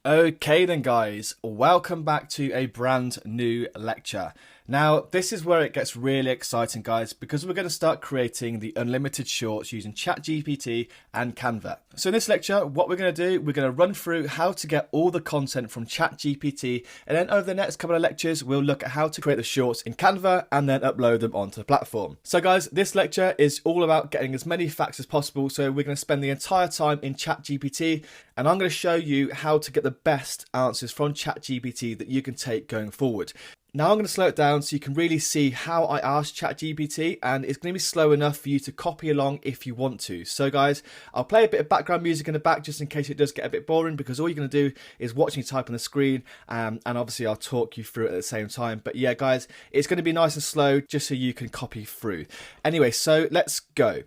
Okay then guys, welcome back to a brand new lecture. Now this is where it gets really exciting guys, because we're going to start creating the unlimited shorts using ChatGPT and Canva. So in this lecture, what we're going to do, we're going to run through how to get all the content from ChatGPT, and then over the next couple of lectures, we'll look at how to create the shorts in Canva and then upload them onto the platform. So guys, this lecture is all about getting as many facts as possible. So we're going to spend the entire time in ChatGPT, and I'm going to show you how to get the best answers from ChatGPT that you can take going forward. Now I'm going to slow it down so you can really see how I asked ChatGPT, and it's going to be slow enough for you to copy along if you want to. So guys, I'll play a bit of background music in the back just in case it does get a bit boring, because all you're going to do is watch me type on the screen, and obviously I'll talk you through it at the same time. But yeah guys, it's going to be nice and slow just so you can copy through. Anyway, so let's go.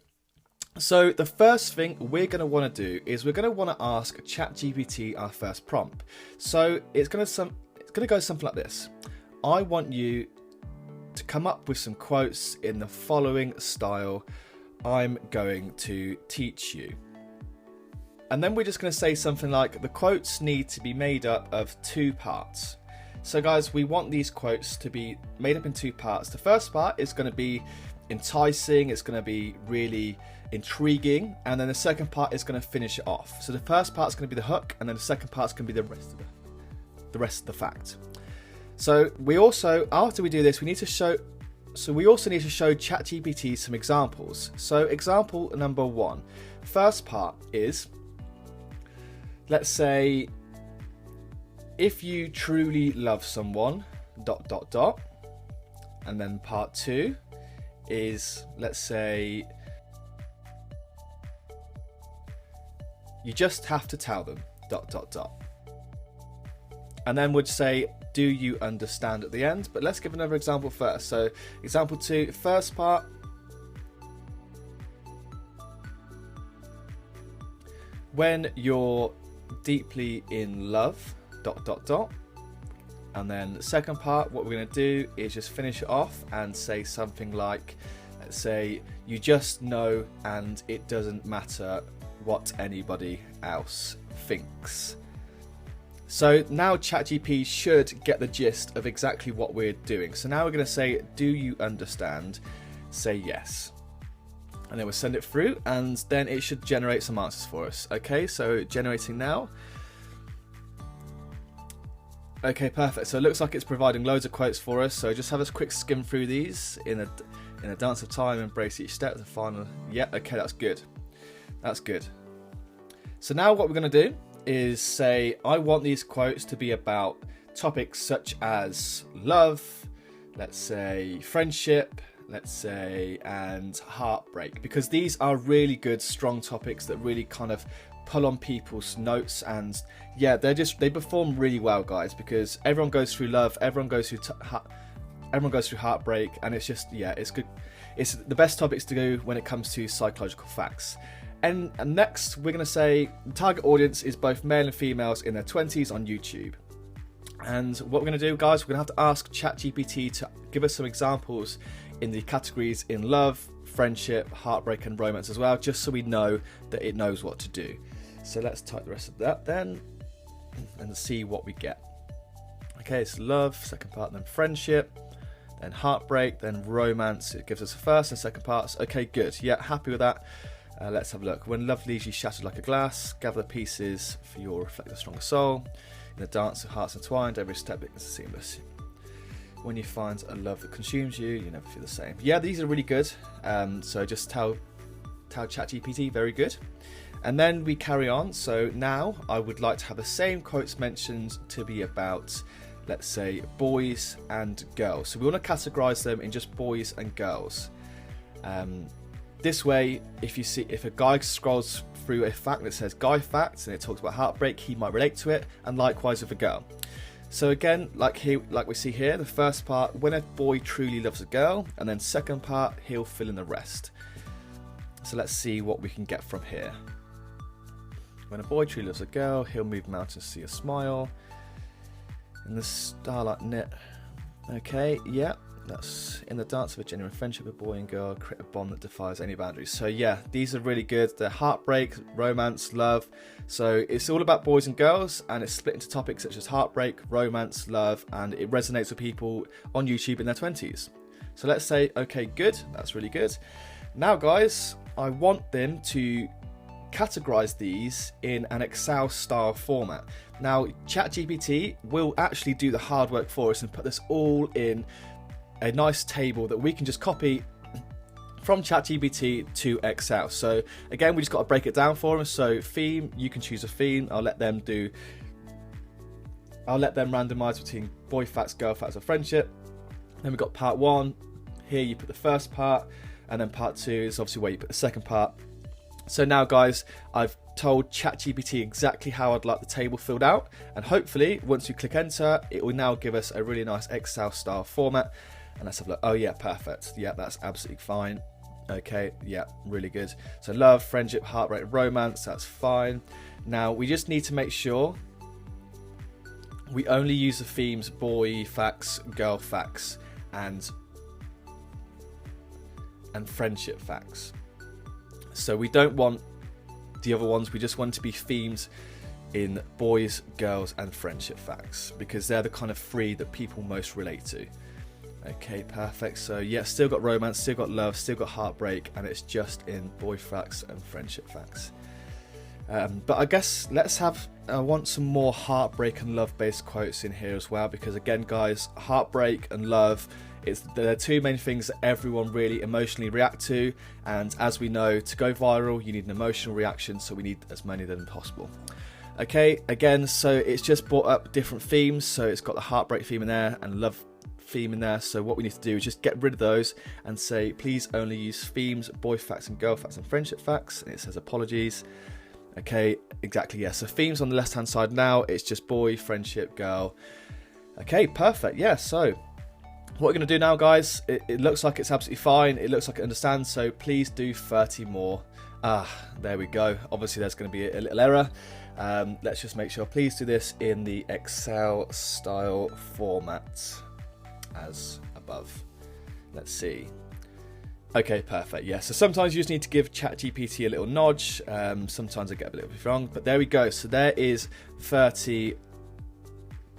So the first thing we're going to want to do is we're going to want to ask ChatGPT our first prompt. So it's going to go something like this. I want you to come up with some quotes in the following style. I'm going to teach you. And then we're just going to say something like, the quotes need to be made up of two parts. So guys, we want these quotes to be made up in two parts. The first part is going to be enticing, it's going to be really intriguing, and then the second part is going to finish it off. So the first part is going to be the hook, and then the second part is going to be the rest of the fact. So we also, after we do this, we also need to show ChatGPT some examples. So example number one, first part is, let's say, if you truly love someone, ... And then part two is, let's say, you just have to tell them ... And then we'd say, do you understand at the end? But let's give another example first. So example two, first part. When you're deeply in love ... And then the second part, what we're going to do is just finish it off and say something like, let's say, you just know and it doesn't matter what anybody else thinks. So now ChatGPT should get the gist of exactly what we're doing. So now we're going to say, do you understand? Say yes. And then we'll send it through, and then it should generate some answers for us. Okay, so generating now. Okay, perfect. So it looks like it's providing loads of quotes for us. So just have a quick skim through these in a dance of time, embrace each step, the final. Yeah, okay, that's good. That's good. So now what we're going to do is say, I want these quotes to be about topics such as love, let's say friendship, let's say, and heartbreak, because these are really good, strong topics that really kind of pull on people's notes. And yeah, they perform really well, guys, because everyone goes through love, everyone goes through heartbreak, and it's just, yeah, it's good. It's the best topics to do when it comes to psychological facts. And next, we're going to say the target audience is both male and females in their 20s on YouTube. And what we're going to do, guys, we're going to have to ask ChatGPT to give us some examples in the categories in love, friendship, heartbreak, and romance as well, just so we know that it knows what to do. So let's type the rest of that then and see what we get. Okay, it's love, second part, then friendship, then heartbreak, then romance. It gives us the first and second parts. Okay, good. Yeah, happy with that. Let's have a look. When love leaves you shattered like a glass, gather the pieces for your reflect a stronger soul. In the dance of hearts entwined, every step is seamless. When you find a love that consumes you, you never feel the same. Yeah, these are really good. So just tell ChatGPT, very good. And then we carry on. So now I would like to have the same quotes mentioned to be about, let's say, boys and girls. So we want to categorize them in just boys and girls. This way, if a guy scrolls through a fact that says guy facts and it talks about heartbreak, he might relate to it, and likewise with a girl. So again, like we see here, the first part, when a boy truly loves a girl, and then second part, he'll fill in the rest. So let's see what we can get from here. When a boy truly loves a girl, he'll move mountains to see a smile. In the starlight net. Okay, yeah, That's in the dance of a genuine friendship, a boy and girl create a bond that defies any boundaries. So yeah, these are really good. They're heartbreak, romance, love. So it's all about boys and girls, and it's split into topics such as heartbreak, romance, love, and it resonates with people on YouTube in their 20s. So let's say, okay, good. That's really good. Now guys, I want them to categorize these in an Excel style format. Now ChatGPT will actually do the hard work for us and put this all in a nice table that we can just copy from ChatGPT to Excel. So again, we just got to break it down for them. So theme, you can choose a theme. I'll let them randomize between boy facts, girl facts, or friendship. Then we've got part 1. Here you put the first part, and then part 2 is obviously where you put the second part. So now guys, I've told ChatGPT exactly how I'd like the table filled out, and hopefully once you click enter, it will now give us a really nice Excel style format. And let's have a look. Oh yeah, perfect. Yeah, that's absolutely fine. Okay, yeah, really good. So love, friendship, heartbreak, romance, that's fine. Now we just need to make sure we only use the themes boy facts, girl facts, and friendship facts. So we don't want the other ones, we just want to be themes in boys, girls, and friendship facts, because they're the kind of 3 that people most relate to. Okay, perfect. So yeah, still got romance, still got love, still got heartbreak, and it's just in boy facts and friendship facts. But I guess I want some more heartbreak and love based quotes in here as well, because again guys, heartbreak and love, they're 2 main things that everyone really emotionally react to, and as we know, to go viral you need an emotional reaction, so we need as many of them as possible. Okay, again, so it's just brought up different themes, so it's got the heartbreak theme in there and love theme in there. So what we need to do is just get rid of those and say please only use themes boy facts and girl facts and friendship facts, and it says apologies. Okay, exactly, yeah. So themes on the left hand side now, it's just boy, friendship, girl. Okay, perfect. Yeah, so what we're going to do now guys, it looks like it's absolutely fine, it looks like it understands, so please do 30 more. There we go. Obviously there's going to be a little error. Let's just make sure, please do this in the Excel style format as above. Let's see. Okay, perfect. Yeah, so sometimes you just need to give ChatGPT a little nudge. Sometimes I get a little bit wrong, but there we go. So there is 30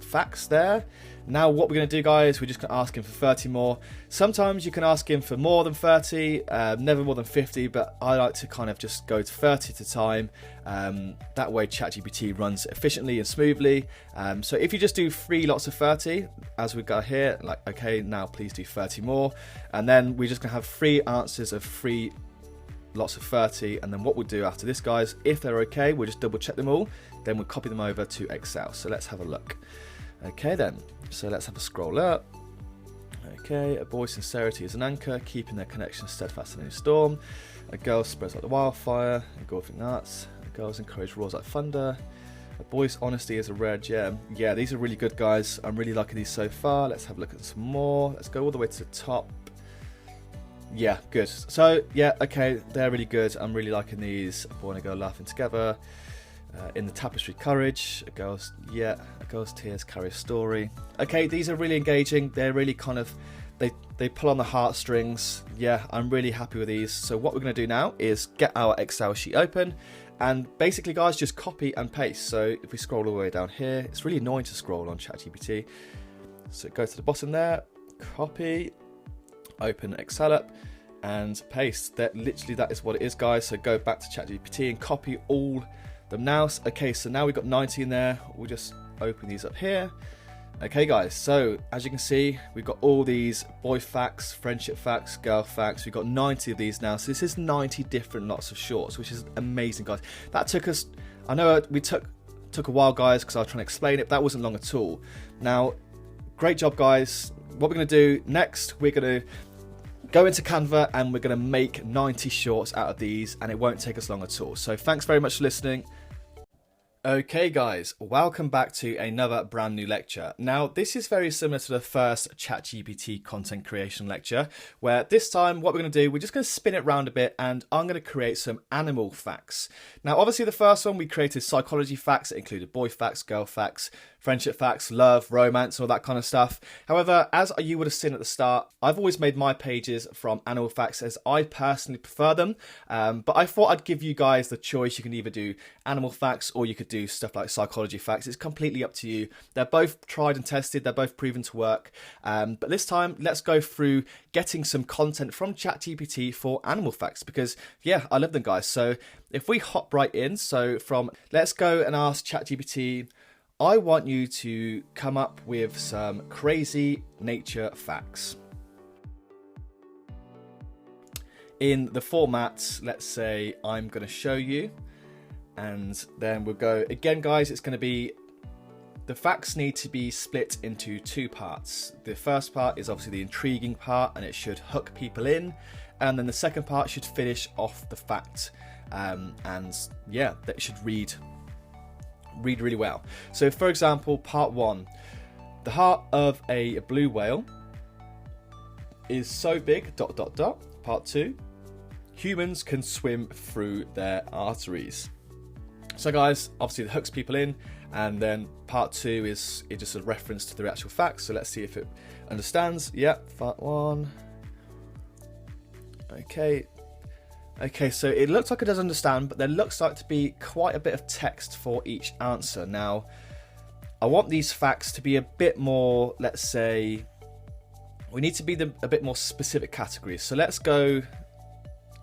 facts there. Now what we're going to do guys, we're just going to ask him for 30 more. Sometimes you can ask him for more than 30, never more than 50, but I like to kind of just go to 30 at a time. That way ChatGPT runs efficiently and smoothly. So if you just do 3 lots of 30, as we've got here, like, okay, now please do 30 more. And then we're just going to have 3 answers of 3 lots of 30. And then what we'll do after this, guys, if they're okay, we'll just double check them all. Then we'll copy them over to Excel. So let's have a look. Okay then, so let's have a scroll up. Okay, a boy's sincerity is an anchor, keeping their connection steadfast in any storm. A girl spreads like the wildfire, a golfing nuts. A girl's encourage roars like thunder. A boy's honesty is a rare gem. Yeah, these are really good guys. I'm really liking these so far. Let's have a look at some more. Let's go all the way to the top. Yeah, good. So yeah, okay, they're really good. I'm really liking these. A boy and a girl laughing together. In the tapestry courage, a girl's tears carry a story. Okay, these are really engaging. They're really kind of, they pull on the heartstrings. Yeah, I'm really happy with these. So what we're going to do now is get our Excel sheet open, and basically guys, just copy and paste. So if we scroll all the way down here, it's really annoying to scroll on ChatGPT. So go to the bottom there, copy, open Excel up, and paste. That is what it is guys. So go back to ChatGPT and copy all them now. Okay, so now we've got 90 in there. We'll just open these up here. Okay guys, so as you can see, we've got all these boy facts, friendship facts, girl facts. We've got 90 of these now, so this is 90 different lots of shorts, which is amazing guys. That took us, I know we took a while guys, because I was trying to explain it, but that wasn't long at all. Now great job guys. What we're going to do next, we're going to go into Canva and we're going to make 90 shorts out of these, and it won't take us long at all. So thanks very much for listening. Okay guys, welcome back to another brand new lecture. Now this is very similar to the first ChatGPT content creation lecture, where this time what we're going to do, we're just going to spin it around a bit and I'm going to create some animal facts. Now obviously the first one we created psychology facts, it included boy facts, girl facts, friendship facts, love, romance, all that kind of stuff. However, as you would have seen at the start, I've always made my pages from animal facts as I personally prefer them, but I thought I'd give you guys the choice. You can either do animal facts or you could do stuff like psychology facts. It's completely up to you. They're both tried and tested, they're both proven to work, but this time let's go through getting some content from ChatGPT for animal facts, because yeah, I love them guys. So if we hop right in, so from let's go and ask ChatGPT, I want you to come up with some crazy nature facts. In the format, let's say I'm going to show you, and then we'll go again guys, it's going to be, the facts need to be split into two parts. The first part is obviously the intriguing part and it should hook people in, and then the second part should finish off the fact, and yeah, that should read really well. So for example, part 1, the heart of a blue whale is so big ... Part 2, humans can swim through their arteries. So guys, obviously it hooks people in, and then part 2 is just a reference to the actual facts. So let's see if it understands. Yeah, part 1. Okay, so it looks like it does understand, but there looks like to be quite a bit of text for each answer. Now, I want these facts to be a bit more, let's say, we need to be a bit more specific categories. So let's go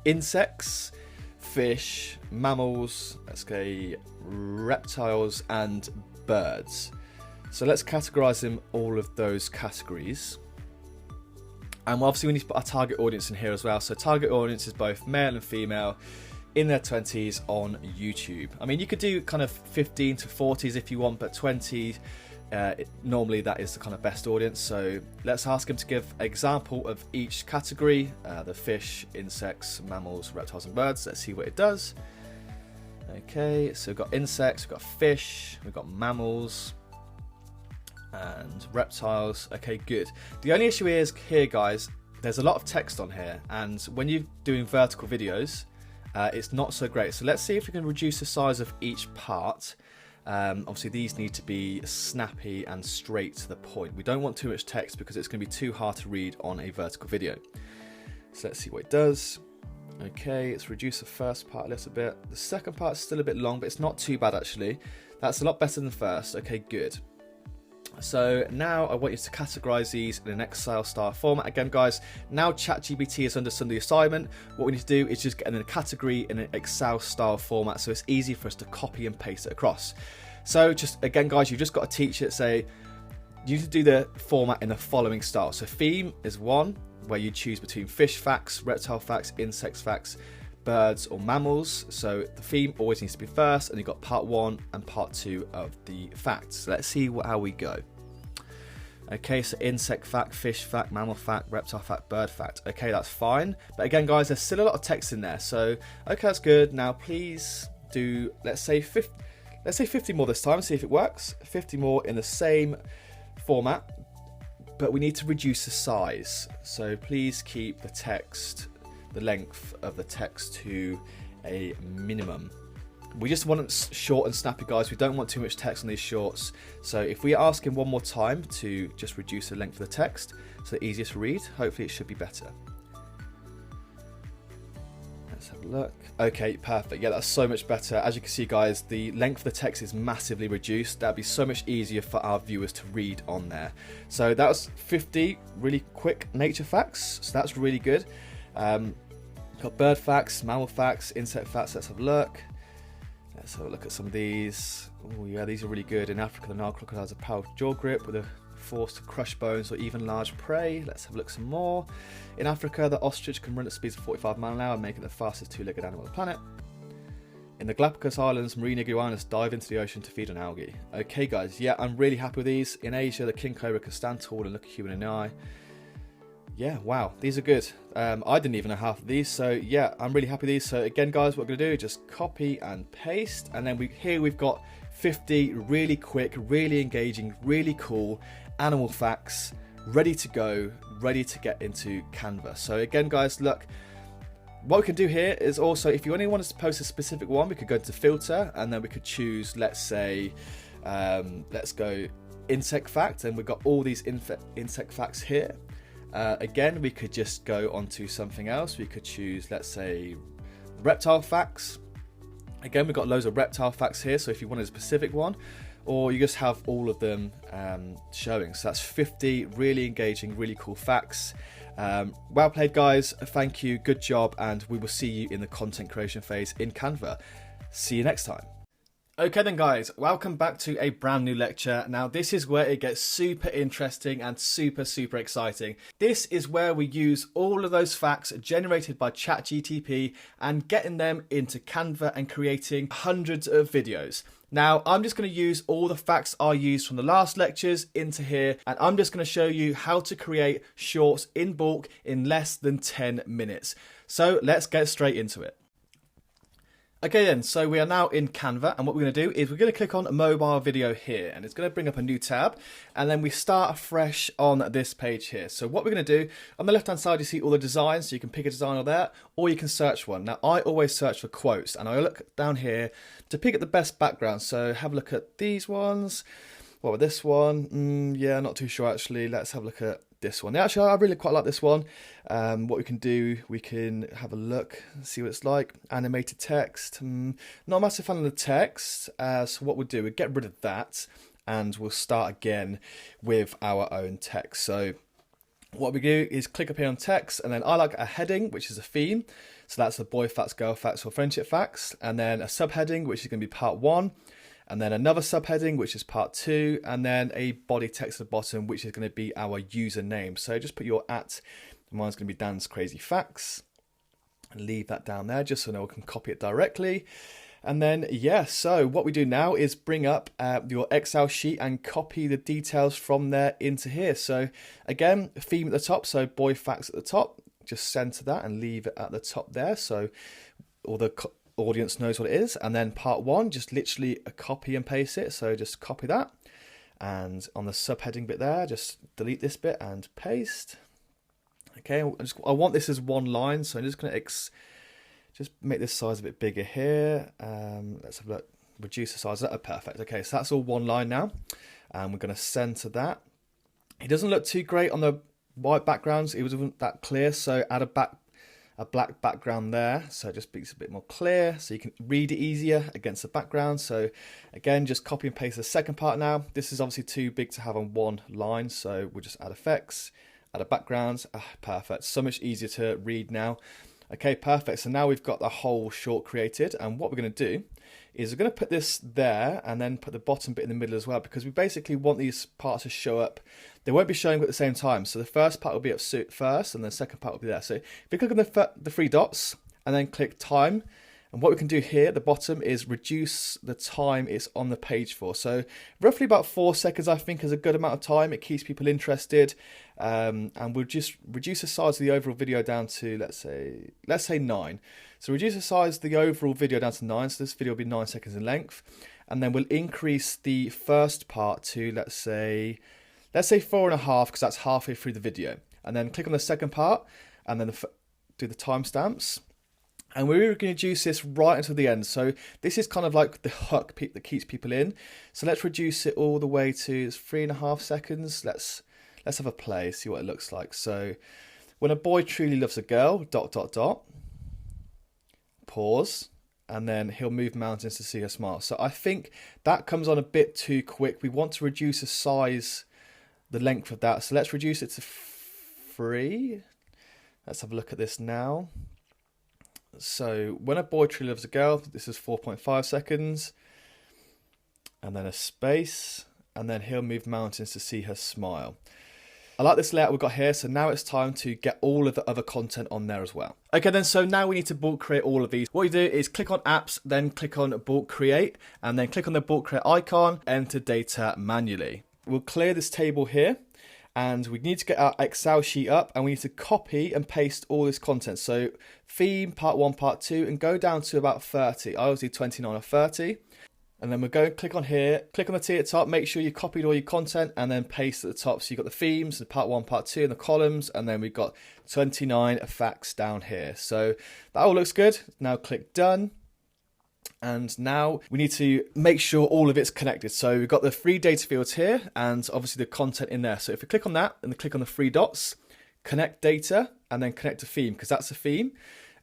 insects, fish, mammals, let's go reptiles and birds. So let's categorize them all of those categories. And obviously we need to put our target audience in here as well. So target audience is both male and female in their 20s on YouTube. I mean, you could do kind of 15 to 40s if you want, but 20, normally that is the kind of best audience. So let's ask him to give an example of each category, the fish, insects, mammals, reptiles and birds. Let's see what it does. Okay, so we've got insects, we've got fish, we've got mammals and reptiles. Okay, good. The only issue is here guys, there's a lot of text on here, and when you're doing vertical videos, it's not so great. So let's see if we can reduce the size of each part. Obviously these need to be snappy and straight to the point. We don't want too much text because it's going to be too hard to read on a vertical video. So let's see what it does. Okay, it's reduced the first part a little bit. The second part is still a bit long, but it's not too bad actually. That's a lot better than the first. Okay, good. So now I want you to categorize these in an Excel style format. Again guys, now ChatGPT has understood the assignment. What we need to do is just get in a category in an Excel style format, so it's easy for us to copy and paste it across. So just again guys, you've just got to teach it, say you need to do the format in the following style. So theme is 1, where you choose between fish facts, reptile facts, insects facts, birds or mammals. So the theme always needs to be first, and you've got part 1 and part 2 of the facts. So let's see how we go. Okay, so insect fact, fish fact, mammal fact, reptile fact, bird fact. Okay, that's fine. But again guys, there's still a lot of text in there. So okay, that's good. Now please do, let's say 50 more this time, see if it works. 50 more in the same format, but we need to reduce the size. So please keep the text, the length of the text to a minimum. We just want it short and snappy guys. We don't want too much text on these shorts. So if we ask him one more time to just reduce the length of the text so it's easier to read, hopefully it should be better. Let's have a look. Okay, perfect. Yeah, that's so much better. As you can see guys, the length of the text is massively reduced. That'd be so much easier for our viewers to read on there. So that was 50 really quick nature facts. So that's really good. Got bird facts, mammal facts, insect facts. Let's have a look. Let's have a look at some of these. Oh yeah, these are really good. In Africa, the Nile crocodile has a powerful jaw grip with a force to crush bones or even large prey. Let's have a look some more. In Africa, the ostrich can run at speeds of 45 miles an hour, making it the fastest two-legged animal on the planet. In the Galapagos Islands, marine iguanas dive into the ocean to feed on algae. Okay guys, yeah, I'm really happy with these. In Asia, the king cobra can stand tall and look a human in the eye. Yeah, wow, these are good. I didn't even know half of these, so yeah, I'm really happy with these. So again guys, what we're going to do is just copy and paste, and then we've got 50 really quick, really engaging, really cool animal facts ready to go, ready to get into Canva. So again, guys, look, what we can do here is also, if you only want us to post a specific one, we could go into filter and then we could choose, let's say, let's go insect fact, and we've got all these insect facts here. Again, we could just go onto something else. We could choose, let's say, reptile facts. Again, we've got loads of reptile facts here, so if you wanted a specific one, or you just have all of them showing. So that's 50 really engaging, really cool facts. Well played, guys. Thank you. Good job. And we will see you in the content creation phase in Canva. See you next time. Okay then, guys, welcome back to a brand new lecture. Now this is where it gets super interesting and super exciting. This is where we use all of those facts generated by ChatGPT and getting them into Canva and creating hundreds of videos. Now I'm just going to use all the facts I used from the last lectures into here, and I'm just going to show you how to create shorts in bulk in less than 10 minutes. So let's get straight into it. Okay then, so we are now in Canva, and what we're going to do is we're going to click on a mobile video here, and it's going to bring up a new tab, and then we start afresh on this page here. So what we're going to do, on the left hand side you see all the designs, so you can pick a design or there, or you can search one. Now I always search for quotes, and I look down here to pick up the best background. So have a look at these ones. What about this one? Yeah, not too sure actually. Let's have a look at this one. Actually, I really quite like this one. What we can do, we can have a look, see what it's like. Animated text. Not a massive fan of the text. So what we'll do, we'll get rid of that, and we'll start again with our own text. So what we do is click up here on text, and then I like a heading, which is a theme. So that's the boy facts, girl facts, or friendship facts. And then a subheading, which is going to be part 1. And then another subheading, which is part 2, and then a body text at the bottom, which is going to be our username. So just put your @ mine's going to be Dan's Crazy Facts, and leave that down there just so no one can copy it directly. And then, yeah, so what we do now is bring up your Excel sheet and copy the details from there into here. So again, theme at the top, so boy facts at the top, just center that and leave it at the top there. So all the audience knows what it is. And then part 1, just literally a copy and paste it. So just copy that, and on the subheading bit there, just delete this bit and paste. Okay, I want this as one line, so I'm just going to just make this size a bit bigger here. Let's have a look. Reduce the size of that. Perfect. Okay, so that's all one line now, and we're going to center that. It doesn't look too great on the white backgrounds. It wasn't that clear, so add a black background there, so it just makes it a bit more clear, so you can read it easier against the background. So again, just copy and paste the second part now. This is obviously too big to have on one line, so we'll just add effects, add a background. Perfect, so much easier to read now. Okay, perfect. So now we've got the whole short created, and what we're going to do is we're going to put this there and then put the bottom bit in the middle as well, because we basically want these parts to show up. They won't be showing up at the same time. So the first part will be up first, and the second part will be there. So if you click on the 3 dots and then click time, and what we can do here at the bottom is reduce the time it's on the page for. So roughly about 4 seconds, I think, is a good amount of time. It keeps people interested. And we'll just reduce the size of the overall video down to, let's say 9. So reduce the size of the overall video down to 9. So this video will be 9 seconds in length. And then we'll increase the first part to, let's say 4.5, because that's halfway through the video. And then click on the second part, and then do the timestamps. And we're going to reduce this right until the end. So this is kind of like the hook that keeps people in. So let's reduce it all the way to 3.5 seconds. Let's have a play, see what it looks like. So when a boy truly loves a girl, ... pause, and then he'll move mountains to see her smile. So I think that comes on a bit too quick. We want to reduce the size, the length of that. So let's reduce it to 3. Let's have a look at this now. So when a boy truly loves a girl, this is 4.5 seconds, and then a space, and then he'll move mountains to see her smile. I like this layout we've got here, so now it's time to get all of the other content on there as well. Okay then, so now we need to bulk create all of these. What you do is click on apps, then click on bulk create, and then click on the bulk create icon, enter data manually. We'll clear this table here, and we need to get our Excel sheet up, and we need to copy and paste all this content. So theme, part 1, part 2, and go down to about 30. I always do 29 or 30. And then we're going to click on here, click on the T at the top, make sure you copied all your content and then paste at the top. So you've got the themes, the part 1, part 2 and the columns, and then we've got 29 facts down here. So that all looks good. Now click done. And now we need to make sure all of it's connected. So we've got the three data fields here and obviously the content in there. So if we click on that and click on the three dots, connect data and then connect to theme because that's a theme.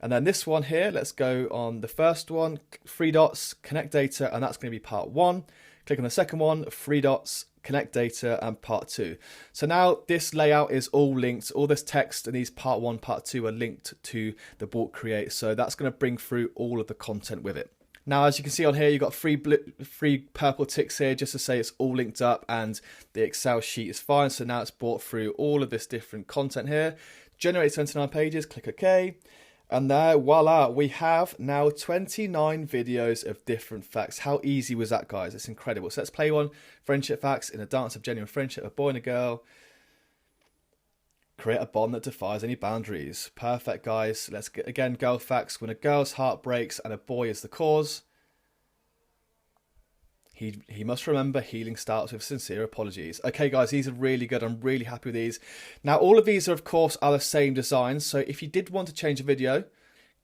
And then this one here, let's go on the first one, three dots, connect data, and that's going to be part 1. Click on the second one, three dots, connect data, and part 2. So now this layout is all linked, all this text and these part 1, part 2 are linked to the bulk create. So that's going to bring through all of the content with it. Now, as you can see on here, you've got three purple ticks here just to say it's all linked up and the Excel sheet is fine. So now it's brought through all of this different content here. Generate 29 pages, click OK. And there, voila, we have now 29 videos of different facts. How easy was that, guys? It's incredible. So let's play one. Friendship facts in a dance of genuine friendship, a boy and a girl. Create a bond that defies any boundaries. Perfect, guys. Let's get, again, girl facts. When a girl's heart breaks and a boy is the cause, he must remember healing starts with sincere apologies. Okay, guys, these are really good. I'm really happy with these. Now, all of these are, of course, are the same design. So if you did want to change a video,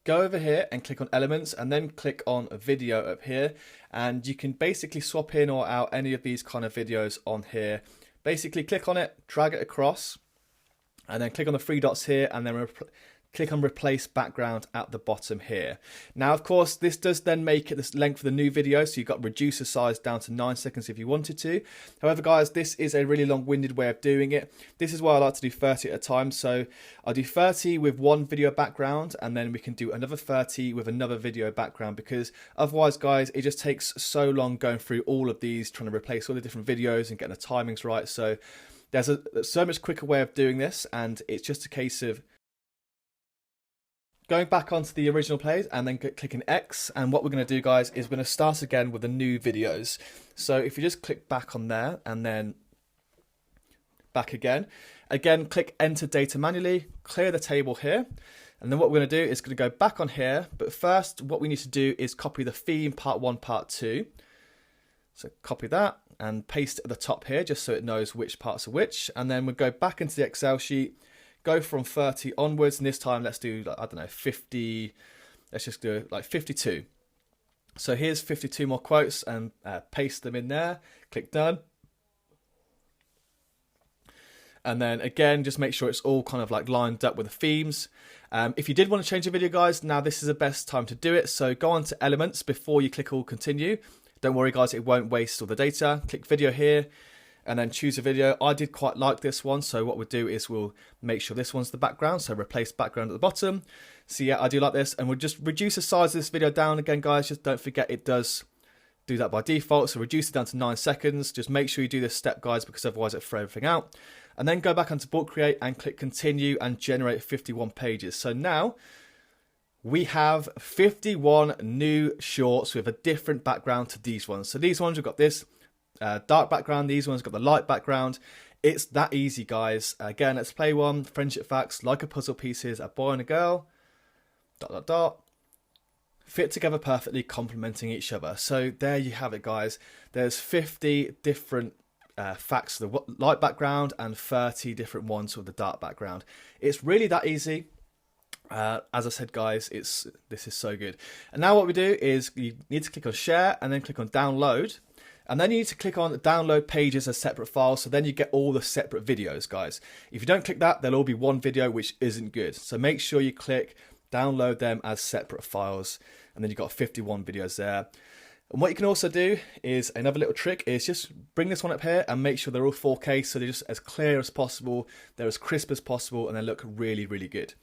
go over here and click on elements and then click on a video up here. And you can basically swap in or out any of these kind of videos on here. Basically, click on it, drag it across, and then click on the three dots here and then click on replace background at the bottom here. Now, of course, this does then make it the length of the new video. So you've got reduce the size down to 9 seconds if you wanted to. However, guys, this is a really long-winded way of doing it. This is why I like to do 30 at a time. So I'll do 30 with one video background and then we can do another 30 with another video background because otherwise, guys, it just takes so long going through all of these, trying to replace all the different videos and getting the timings right. So there's so much quicker way of doing this, and it's just a case of going back onto the original page and then clicking X. And what we're going to do, guys, is we're going to start again with the new videos. So if you just click back on there and then back again, click enter data manually, clear the table here. And then what we're going to do is going to go back on here. But first, what we need to do is copy the theme part 1, part 2. So copy that and paste it at the top here just so it knows which parts are which. And then we'll go back into the Excel sheet, go from 30 onwards. And this time, let's do, I don't know, 50. Let's just do like 52. So here's 52 more quotes and paste them in there. Click done. And then again, just make sure it's all kind of like lined up with the themes. If you did want to change the video, guys, now this is the best time to do it. So go on to elements before you click all continue. Don't worry, guys, it won't waste all the data. Click video here and then choose a video. I did quite like this one. So what we'll do is we'll make sure this one's the background. So replace background at the bottom. So yeah, I do like this. And we'll just reduce the size of this video down again, guys. Just don't forget it does do that by default. So reduce it down to 9 seconds. Just make sure you do this step, guys, because otherwise it'll throw everything out. And then go back onto bulk create and click continue and generate 51 pages. So now we have 51 new shorts with a different background to these ones. So these ones, we've got this dark background. These ones got the light background. It's that easy, guys. Again, let's play one. Friendship facts, like a puzzle pieces, a boy and a girl, ... fit together perfectly, complementing each other. So there you have it, guys. There's 50 different facts for the light background and 30 different ones with the dark background. It's really that easy. As I said, guys, this is so good. And now what we do is you need to click on share and then click on download. And then you need to click on download pages as separate files. So then you get all the separate videos, guys. If you don't click that, there'll all be one video, which isn't good. So make sure you click download them as separate files. And then you've got 51 videos there. And what you can also do is another little trick is just bring this one up here and make sure they're all 4K. So they're just as clear as possible. They're as crisp as possible and they look really, really good.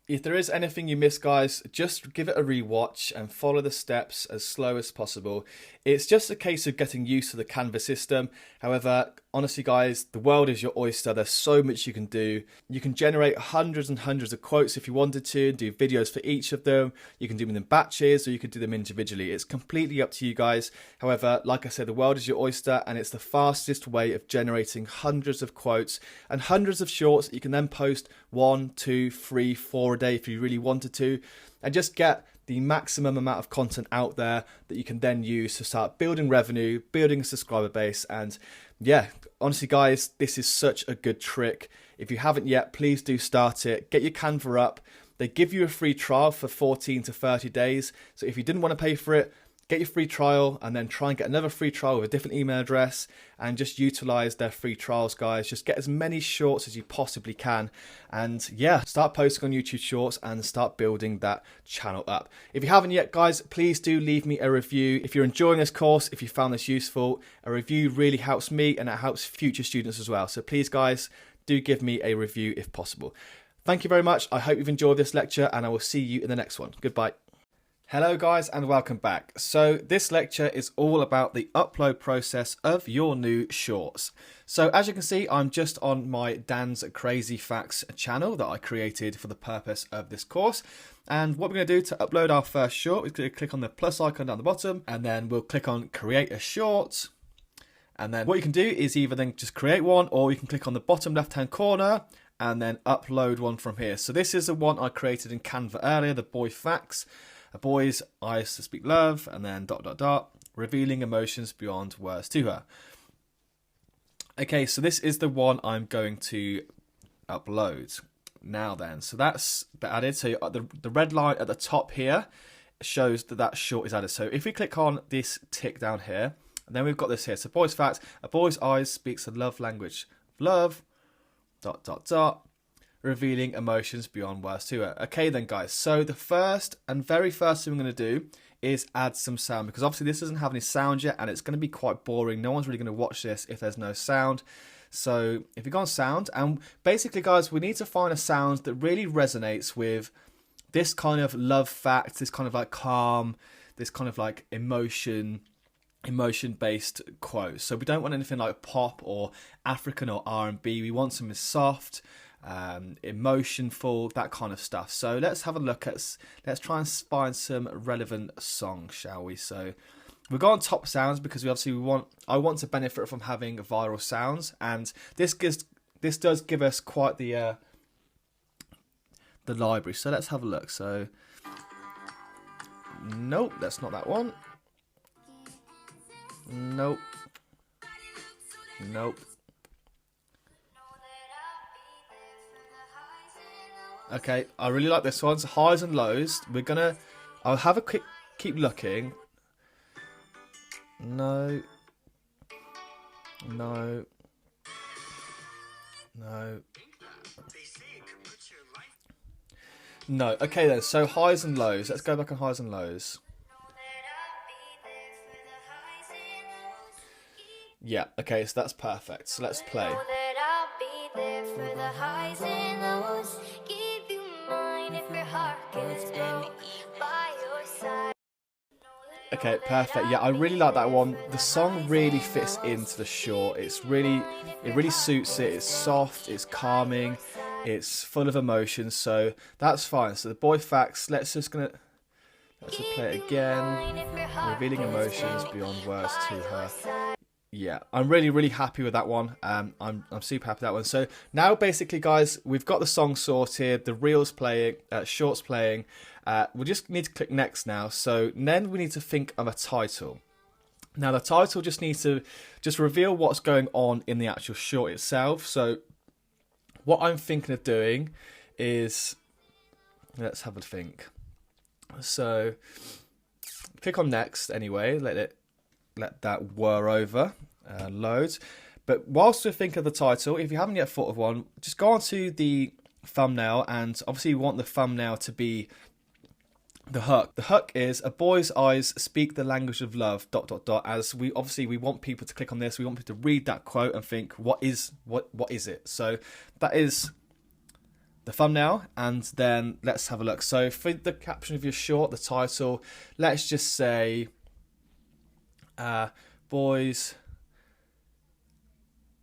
If there is anything you miss, guys, just give it a rewatch and follow the steps as slow as possible. It's just a case of getting used to the Canva system. However, honestly, guys, the world is your oyster. There's so much you can do. You can generate hundreds and hundreds of quotes if you wanted to, do videos for each of them. You can do them in batches or you can do them individually. It's completely up to you, guys. However, like I said, the world is your oyster and it's the fastest way of generating hundreds of quotes and hundreds of shorts that you can then post 1, 2, 3, 4 a day if you really wanted to, and just get the maximum amount of content out there that you can then use to start building revenue, building a subscriber base. And yeah, honestly guys, this is such a good trick. If you haven't yet, please do start it. Get your Canva up. They give you a free trial for 14 to 30 days. So if you didn't want to pay for it, get your free trial and then try and get another free trial with a different email address and just utilize their free trials, guys. Just get as many shorts as you possibly can. And yeah, start posting on YouTube Shorts and start building that channel up. If you haven't yet, guys, please do leave me a review. If you're enjoying this course, if you found this useful, a review really helps me and it helps future students as well. So please, guys, do give me a review if possible. Thank you very much. I hope you've enjoyed this lecture and I will see you in the next one. Goodbye. Hello guys and welcome back. So this lecture is all about the upload process of your new shorts. So as you can see, I'm just on my Dan's Crazy Facts channel that I created for the purpose of this course. And what we're going to do to upload our first short, we're going to click on the plus icon down the bottom and then we'll click on create a short. And then what you can do is either then just create one or you can click on the bottom left hand corner and then upload one from here. So this is the one I created in Canva earlier, the boy facts. A boy's eyes to speak love, and then ... revealing emotions beyond words to her. Okay, so this is the one I'm going to upload now then. So that's added. So the red line at the top here shows that that short is added. So if we click on this tick down here, and then we've got this here. So boy's facts, a boy's eyes speaks the love language of love, ... revealing emotions beyond words to her. Okay then guys, so the very first thing we're going to do is add some sound, because obviously this doesn't have any sound yet and it's going to be quite boring. No one's really going to watch this if there's no sound. So if you go on sound, and basically guys, we need to find a sound that really resonates with this kind of love fact, this kind of like calm, this kind of like emotion-based quote. So we don't want anything like pop or African or R&B. We want something soft, emotionful, that kind of stuff. So let's have a look at, let's try and find some relevant songs, shall we? So we'll go on top sounds because I want to benefit from having viral sounds, and this does give us quite the library. So let's have a look. So nope, that's not that one. Nope. Okay, I really like this one. So highs and lows. I'll have a quick, keep looking. No. Okay then, so highs and lows. Let's go back on highs and lows. Yeah, okay, so that's perfect. So let's play. Okay, perfect. Yeah, I really like that one. The song really fits into the short. It really suits it. It's soft, it's calming, it's full of emotion, so that's fine. So the boy facts, let's just play it again. Revealing emotions beyond words to her. Yeah, I'm really happy with that one. I'm super happy with that one. So now basically, guys, we've got the song sorted, the reels playing, shorts playing. We just need to click next now. So then we need to think of a title. Now the title just needs to reveal what's going on in the actual short itself. So what I'm thinking of doing is, let's have a think. So click on next anyway. Let that whir over, loads. But whilst we think of the title, if you haven't yet thought of one, just go on to the thumbnail, and obviously you want the thumbnail to be the hook. The hook is a boy's eyes speak the language of love, ... As we want people to click on this, we want people to read that quote and think, what is it? So that is the thumbnail, and then let's have a look. So for the caption of your short, the title, let's just say, boys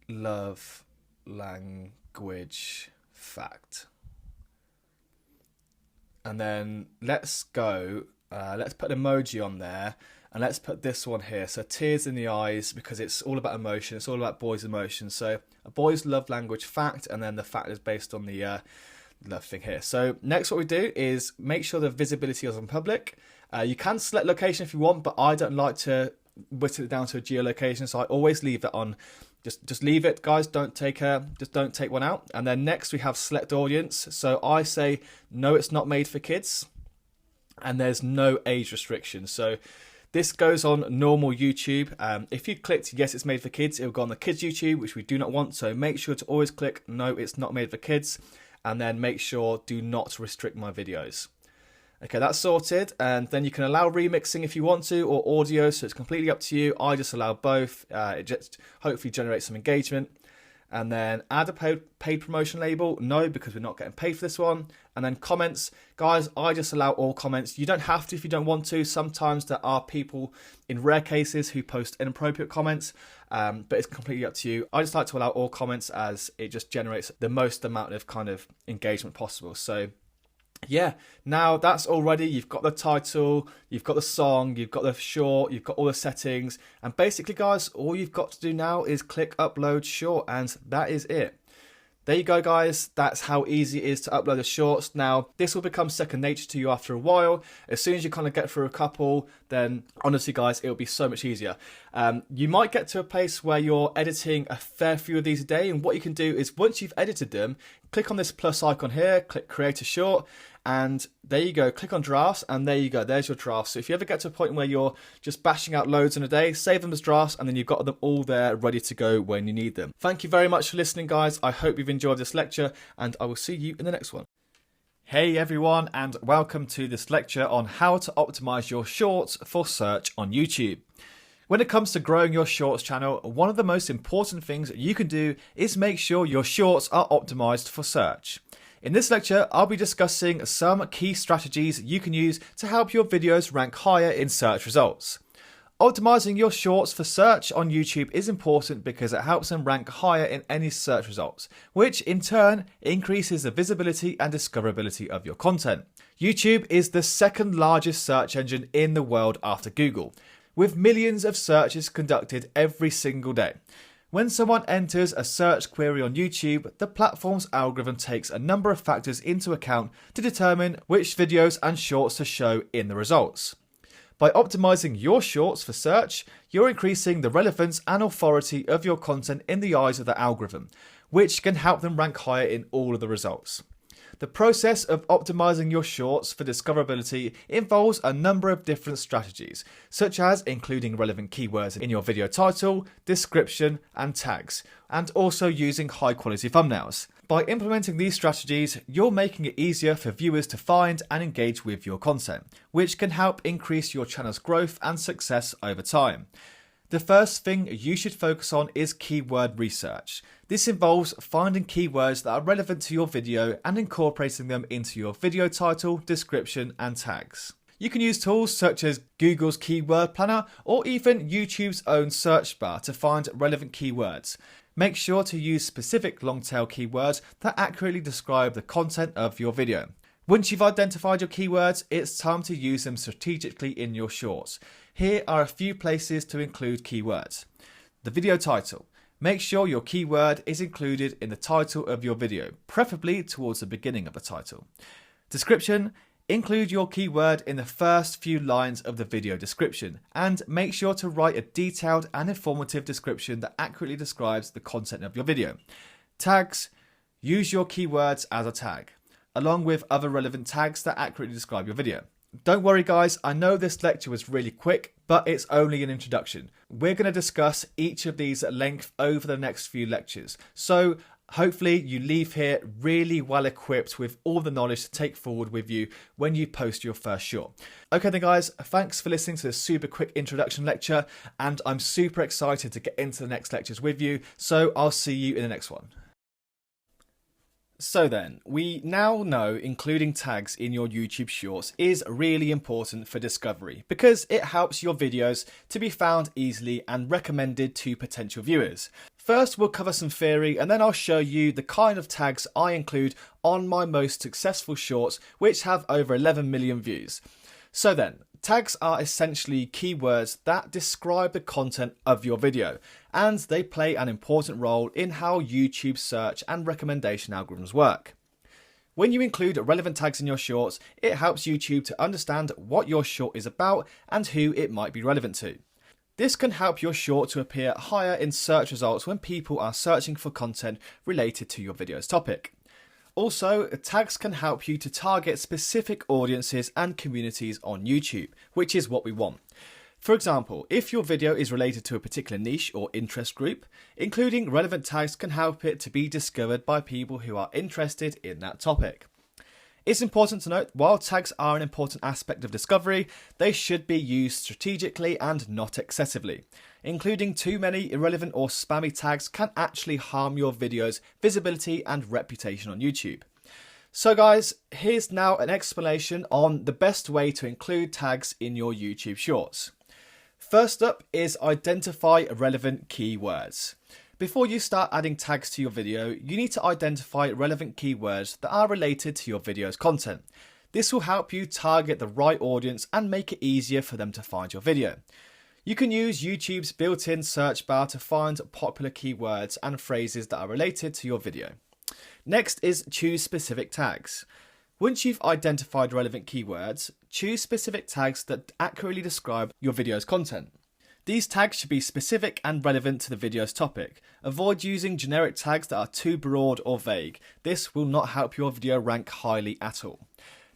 love language fact. And then let's put an emoji on there, and let's put this one here. So tears in the eyes, because it's all about emotion. It's all about boys' emotions. So a boy's love language fact, and then the fact is based on the thing here. So next what we do is make sure the visibility is on public. You can select location if you want, but I don't like to whittle it down to a geolocation, so I always leave it on. Just leave it, guys. Don't take one out. And then next we have select audience. So I say no, it's not made for kids, and there's no age restriction. So this goes on normal YouTube. If you clicked yes, it's made for kids, it will go on the kids YouTube, which we do not want. So make sure to always click no, it's not made for kids, and then make sure do not restrict my videos. Okay, that's sorted, and then you can allow remixing if you want to, or audio, so it's completely up to you. I just allow both. It just hopefully generates some engagement. And then add a paid promotion label. No, because we're not getting paid for this one. And then comments. Guys, I just allow all comments. You don't have to if you don't want to. Sometimes there are people, in rare cases, who post inappropriate comments, but it's completely up to you. I just like to allow all comments as it just generates the most amount of kind of engagement possible. So yeah, now that's all ready. You've got the title, you've got the song, you've got the short, you've got all the settings, and basically guys, all you've got to do now is click upload short, and that is it. There you go, guys. That's how easy it is to upload the shorts. Now, this will become second nature to you after a while. As soon as you kind of get through a couple, then honestly, guys, it'll be so much easier. You might get to a place where you're editing a fair few of these a day, and what you can do is once you've edited them, click on this plus icon here, click create a short, and there you go, click on drafts, and there you go, there's your drafts. So if you ever get to a point where you're just bashing out loads in a day, save them as drafts, and then you've got them all there ready to go when you need them. Thank you very much for listening, guys. I hope you've enjoyed this lecture, and I will see you in the next one. Hey everyone, and welcome to this lecture on how to optimize your shorts for search on YouTube. When it comes to growing your shorts channel, one of the most important things you can do is make sure your shorts are optimized for search. In this lecture, I'll be discussing some key strategies you can use to help your videos rank higher in search results. Optimizing your shorts for search on YouTube is important because it helps them rank higher in any search results, which in turn increases the visibility and discoverability of your content. YouTube is the second largest search engine in the world after Google, with millions of searches conducted every single day. When someone enters a search query on YouTube, the platform's algorithm takes a number of factors into account to determine which videos and shorts to show in the results. By optimizing your shorts for search, you're increasing the relevance and authority of your content in the eyes of the algorithm, which can help them rank higher in all of the results. The process of optimizing your shorts for discoverability involves a number of different strategies, such as including relevant keywords in your video title, description, and tags, and also using high-quality thumbnails. By implementing these strategies, you're making it easier for viewers to find and engage with your content, which can help increase your channel's growth and success over time. The first thing you should focus on is keyword research. This involves finding keywords that are relevant to your video and incorporating them into your video title, description, and tags. You can use tools such as Google's Keyword Planner or even YouTube's own search bar to find relevant keywords. Make sure to use specific long-tail keywords that accurately describe the content of your video. Once you've identified your keywords, it's time to use them strategically in your shorts. Here are a few places to include keywords. The video title. Make sure your keyword is included in the title of your video, preferably towards the beginning of the title. Description. Include your keyword in the first few lines of the video description, and make sure to write a detailed and informative description that accurately describes the content of your video. Tags. Use your keywords as a tag, along with other relevant tags that accurately describe your video. Don't worry guys, I know this lecture was really quick, but it's only an introduction. We're going to discuss each of these at length over the next few lectures. So hopefully you leave here really well equipped with all the knowledge to take forward with you when you post your first short. Okay then guys, thanks for listening to this super quick introduction lecture, and I'm super excited to get into the next lectures with you. So I'll see you in the next one. So then, we now know including tags in your YouTube Shorts is really important for discovery because it helps your videos to be found easily and recommended to potential viewers. First, we'll cover some theory, and then I'll show you the kind of tags I include on my most successful shorts, which have over 11 million views. So then, tags are essentially keywords that describe the content of your video, and they play an important role in how YouTube search and recommendation algorithms work. When you include relevant tags in your shorts, it helps YouTube to understand what your short is about and who it might be relevant to. This can help your short to appear higher in search results when people are searching for content related to your video's topic. Also, tags can help you to target specific audiences and communities on YouTube, which is what we want. For example, if your video is related to a particular niche or interest group, including relevant tags can help it to be discovered by people who are interested in that topic. It's important to note, while tags are an important aspect of discovery, they should be used strategically and not excessively. Including too many irrelevant or spammy tags can actually harm your video's visibility and reputation on YouTube. So guys, here's now an explanation on the best way to include tags in your YouTube Shorts. First up is identify relevant keywords. Before you start adding tags to your video, you need to identify relevant keywords that are related to your video's content. This will help you target the right audience and make it easier for them to find your video. You can use YouTube's built-in search bar to find popular keywords and phrases that are related to your video. Next is choose specific tags. Once you've identified relevant keywords, choose specific tags that accurately describe your video's content. These tags should be specific and relevant to the video's topic. Avoid using generic tags that are too broad or vague. This will not help your video rank highly at all.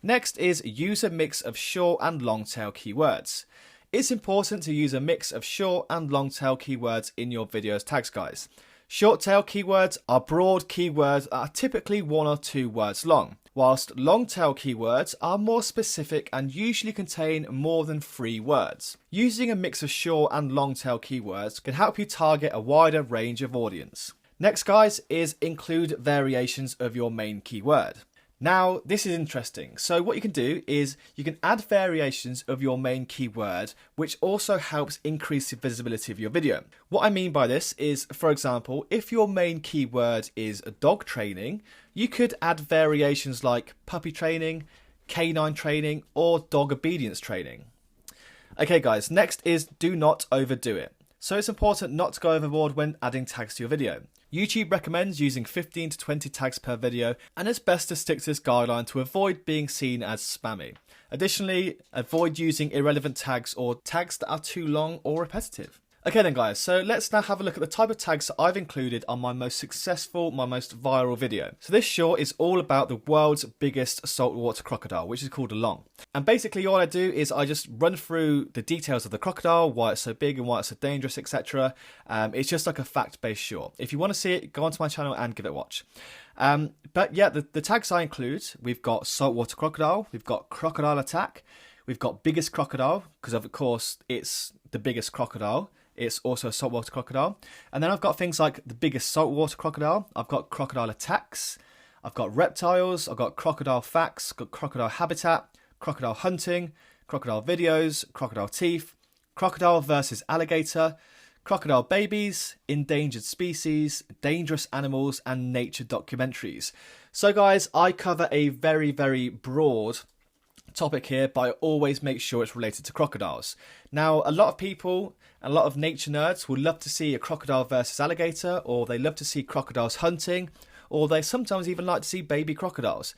Next is use a mix of short and long tail keywords. It's important to use a mix of short and long tail keywords in your video's tags, guys. Short tail keywords are broad keywords that are typically 1 or 2 words long, whilst long tail keywords are more specific and usually contain more than 3 words. Using a mix of short and long tail keywords can help you target a wider range of audience. Next, guys, is include variations of your main keyword. Now, this is interesting. So what you can do is you can add variations of your main keyword, which also helps increase the visibility of your video. What I mean by this is, for example, if your main keyword is dog training, you could add variations like puppy training, canine training, or dog obedience training. Okay, guys, next is do not overdo it. So it's important not to go overboard when adding tags to your video. YouTube recommends using 15 to 20 tags per video, and it's best to stick to this guideline to avoid being seen as spammy. Additionally, avoid using irrelevant tags or tags that are too long or repetitive. Okay then guys, so let's now have a look at the type of tags that I've included on my most successful, my most viral video. So this short is all about the world's biggest saltwater crocodile, which is called a long. And basically all I do is I just run through the details of the crocodile, why it's so big and why it's so dangerous, etc. It's just like a fact-based short. If you want to see it, go onto my channel and give it a watch. But yeah, the tags I include, we've got saltwater crocodile, we've got crocodile attack, we've got biggest crocodile, because of course it's the biggest crocodile. It's also a saltwater crocodile. And then I've got things like the biggest saltwater crocodile. I've got crocodile attacks. I've got reptiles. I've got crocodile facts. Got crocodile habitat. Crocodile hunting. Crocodile videos. Crocodile teeth. Crocodile versus alligator. Crocodile babies. Endangered species. Dangerous animals. And nature documentaries. So guys, I cover a very, very broad topic here, but I always make sure it's related to crocodiles. Now, a lot of people, a lot of nature nerds will love to see a crocodile versus alligator, or they love to see crocodiles hunting, or they sometimes even like to see baby crocodiles.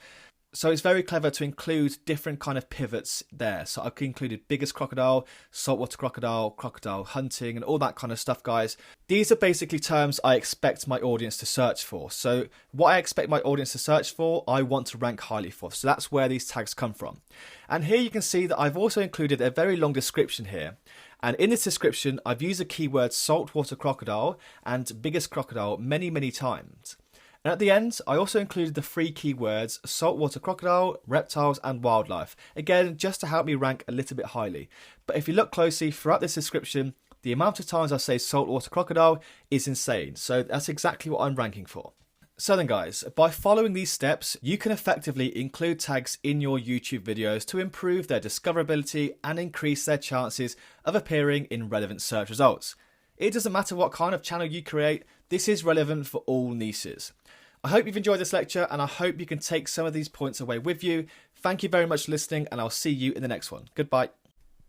So it's very clever to include different kind of pivots there. So I've included biggest crocodile, saltwater crocodile, crocodile hunting, and all that kind of stuff, guys. These are basically terms I expect my audience to search for. So what I expect my audience to search for, I want to rank highly for. So that's where these tags come from. And here you can see that I've also included a very long description here. And in this description, I've used the keyword saltwater crocodile and biggest crocodile many, many times. And at the end, I also included the 3 keywords saltwater crocodile, reptiles and wildlife. Again, just to help me rank a little bit highly. But if you look closely throughout this description, the amount of times I say saltwater crocodile is insane. So that's exactly what I'm ranking for. So then guys, by following these steps, you can effectively include tags in your YouTube videos to improve their discoverability and increase their chances of appearing in relevant search results. It doesn't matter what kind of channel you create, this is relevant for all niches. I hope you've enjoyed this lecture and I hope you can take some of these points away with you. Thank you very much for listening and I'll see you in the next one. Goodbye.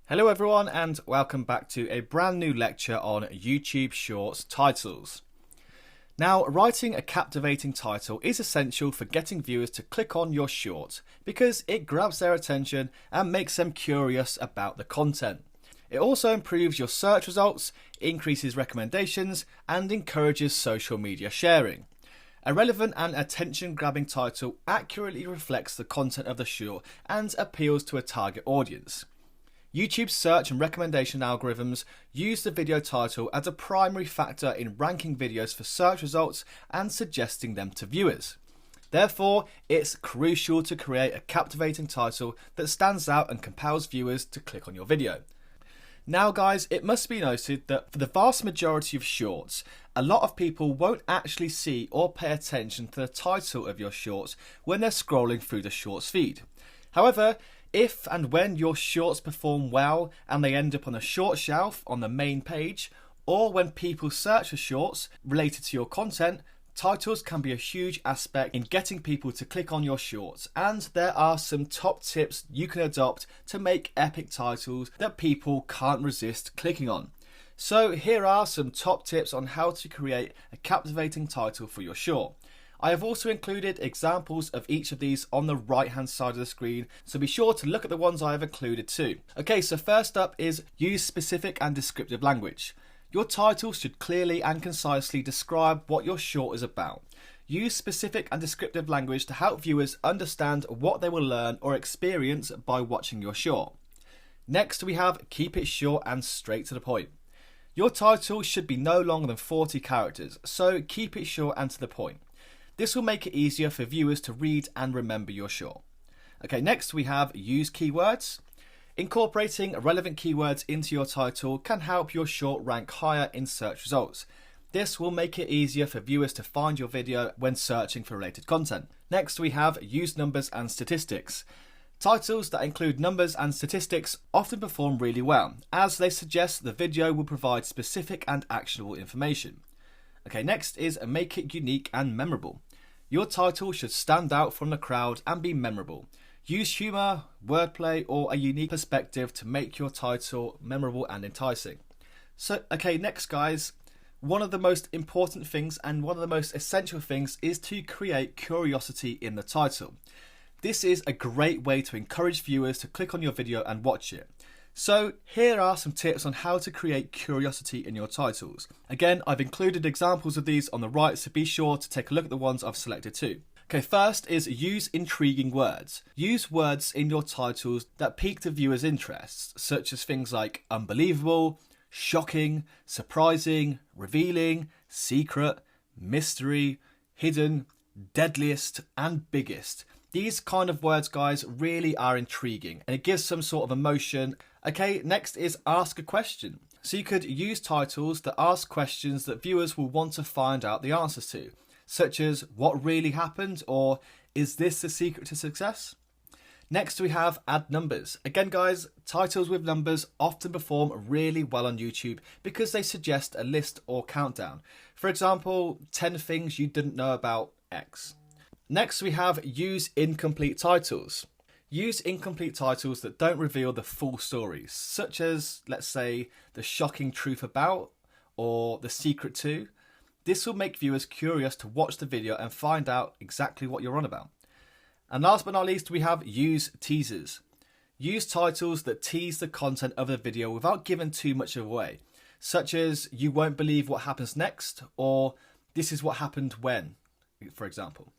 Hello everyone and welcome back to a brand new lecture on YouTube Shorts titles. Now, writing a captivating title is essential for getting viewers to click on your short because it grabs their attention and makes them curious about the content. It also improves your search results, increases recommendations, and encourages social media sharing. A relevant and attention-grabbing title accurately reflects the content of the short and appeals to a target audience. YouTube's search and recommendation algorithms use the video title as a primary factor in ranking videos for search results and suggesting them to viewers. Therefore, it's crucial to create a captivating title that stands out and compels viewers to click on your video. Now guys, it must be noted that for the vast majority of shorts, a lot of people won't actually see or pay attention to the title of your shorts when they're scrolling through the shorts feed. However, if and when your shorts perform well and they end up on a short shelf on the main page, or when people search for shorts related to your content, titles can be a huge aspect in getting people to click on your shorts, and there are some top tips you can adopt to make epic titles that people can't resist clicking on. So here are some top tips on how to create a captivating title for your short. I have also included examples of each of these on the right hand side of the screen, so be sure to look at the ones I have included too. Okay, so first up is use specific and descriptive language. Your title should clearly and concisely describe what your short is about. Use specific and descriptive language to help viewers understand what they will learn or experience by watching your short. Next, we have keep it short and straight to the point. Your title should be no longer than 40 characters, so keep it short and to the point. This will make it easier for viewers to read and remember your short. Okay, next we have use keywords. Incorporating relevant keywords into your title can help your short rank higher in search results. This will make it easier for viewers to find your video when searching for related content. Next we have use numbers and statistics. Titles that include numbers and statistics often perform really well, as they suggest the video will provide specific and actionable information. Okay, next is make it unique and memorable. Your title should stand out from the crowd and be memorable. Use humour, wordplay, or a unique perspective to make your title memorable and enticing. So, okay, next guys, one of the most important things and one of the most essential things is to create curiosity in the title. This is a great way to encourage viewers to click on your video and watch it. So here are some tips on how to create curiosity in your titles. Again, I've included examples of these on the right, so be sure to take a look at the ones I've selected too. Okay, first is use intriguing words. Use words in your titles that pique the viewer's interests, such as things like unbelievable, shocking, surprising, revealing, secret, mystery, hidden, deadliest, and biggest. These kind of words, guys, really are intriguing and it gives some sort of emotion. Okay, next is ask a question. So you could use titles that ask questions that viewers will want to find out the answers to, such as what really happened or is this the secret to success? Next we have add numbers. Again guys, titles with numbers often perform really well on YouTube because they suggest a list or countdown. For example, 10 things you didn't know about X. Next we have use incomplete titles. Use incomplete titles that don't reveal the full story, such as, let's say, the shocking truth about or the secret to. This will make viewers curious to watch the video and find out exactly what you're on about. And last but not least, we have use teasers. Use titles that tease the content of the video without giving too much away, such as you won't believe what happens next or this is what happened when, for example.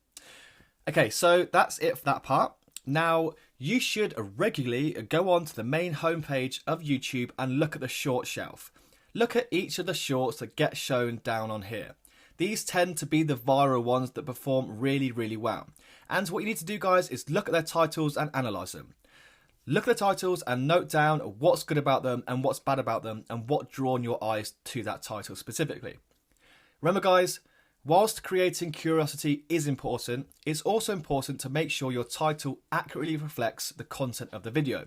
Okay, so that's it for that part. Now, you should regularly go on to the main homepage of YouTube and look at the short shelf. Look at each of the shorts that get shown down on here. These tend to be the viral ones that perform really, really well. And what you need to do, guys, is look at their titles and analyse them. Look at the titles and note down what's good about them and what's bad about them and what drawn your eyes to that title specifically. Remember, guys, whilst creating curiosity is important, it's also important to make sure your title accurately reflects the content of the video.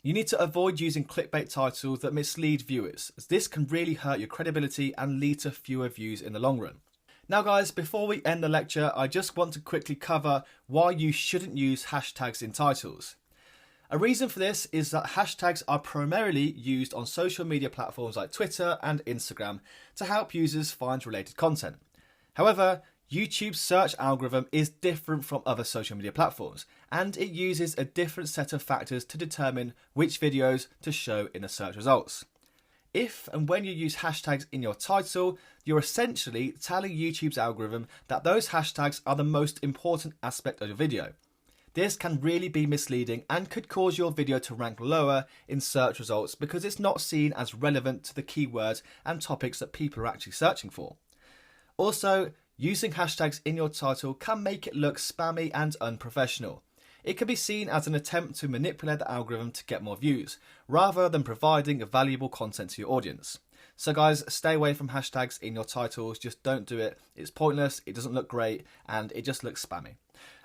You need to avoid using clickbait titles that mislead viewers, as this can really hurt your credibility and lead to fewer views in the long run. Now guys, before we end the lecture, I just want to quickly cover why you shouldn't use hashtags in titles. A reason for this is that hashtags are primarily used on social media platforms like Twitter and Instagram to help users find related content. However, YouTube's search algorithm is different from other social media platforms, and it uses a different set of factors to determine which videos to show in the search results. If and when you use hashtags in your title, you're essentially telling YouTube's algorithm that those hashtags are the most important aspect of your video. This can really be misleading and could cause your video to rank lower in search results because it's not seen as relevant to the keywords and topics that people are actually searching for. Also, using hashtags in your title can make it look spammy and unprofessional. It can be seen as an attempt to manipulate the algorithm to get more views, rather than providing valuable content to your audience. So guys, stay away from hashtags in your titles, just don't do it. It's pointless, it doesn't look great, and it just looks spammy.